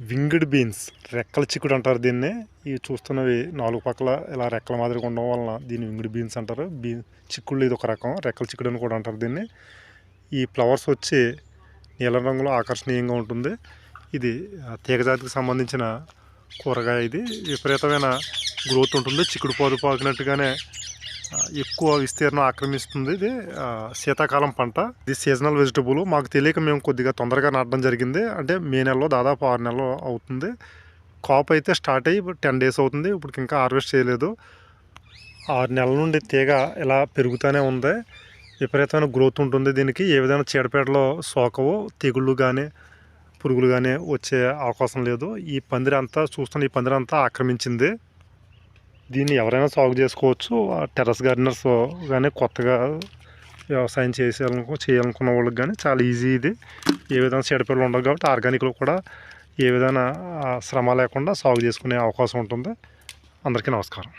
Winged beans రెక్కల చిక్కుడు అంటారు దీన్ని. ఇవి చూస్తున్నవి 4 పక్కల ఇలా రెక్కల మాదిరిగా ఉండడం వలన దీన్ని వింగ్డ్ బీన్స్ అంటారు. చిక్కుళ్ళు ఇది ఒక రకం, రెక్కల చిక్కుడు అని కూడా అంటారు దీన్ని. ఈ ఫ్లవర్స్ వచ్చి నీలం రంగులో ఆకర్షణీయంగా ఉంటుంది. ఇది తీగజాతికి సంబంధించిన కూరగాయ. ఇది విపరీతమైన గ్రోత్ ఉంటుంది. చిక్కుడు పోదు పాకినట్టుగానే ఎక్కువ విస్తీర్ణం ఆక్రమిస్తుంది. ఇది శీతాకాలం పంట. ఇది సీజనల్ వెజిటబుల్. మాకు తెలియక మేము కొద్దిగా తొందరగా నాటడం జరిగింది. అంటే మే నెలలో దాదాపు 6 నెలలు అవుతుంది. కాపు అయితే స్టార్ట్ అయ్యి 10 డేస్ అవుతుంది. ఇప్పుడు ఇంకా హార్వెస్ట్ చేయలేదు. 6 నెలల నుండి తీగ ఇలా పెరుగుతూనే ఉంది. విపరీతమైన గ్రోత్ ఉంటుంది దీనికి. ఏ విధంగా చీడపీడలో సోకవో, తెగుళ్ళు కానీ పురుగులు కానీ వచ్చే అవకాశం లేదు. ఈ పందిరి అంతా చూస్తున్న ఈ పందిరి అంతా ఆక్రమించింది. దీన్ని ఎవరైనా సాగు చేసుకోవచ్చు. టెర్రస్ గార్డెనర్స్ కానీ కొత్తగా వ్యవసాయం చేయాలనుకున్న వాళ్ళకి కానీ చాలా ఈజీ ఇది. ఏ విధంగా చీడపీడలు ఉండవు కాబట్టి ఆర్గానిక్లో కూడా ఏ విధమైన శ్రమ లేకుండా సాగు చేసుకునే అవకాశం ఉంటుంది. అందరికీ నమస్కారం.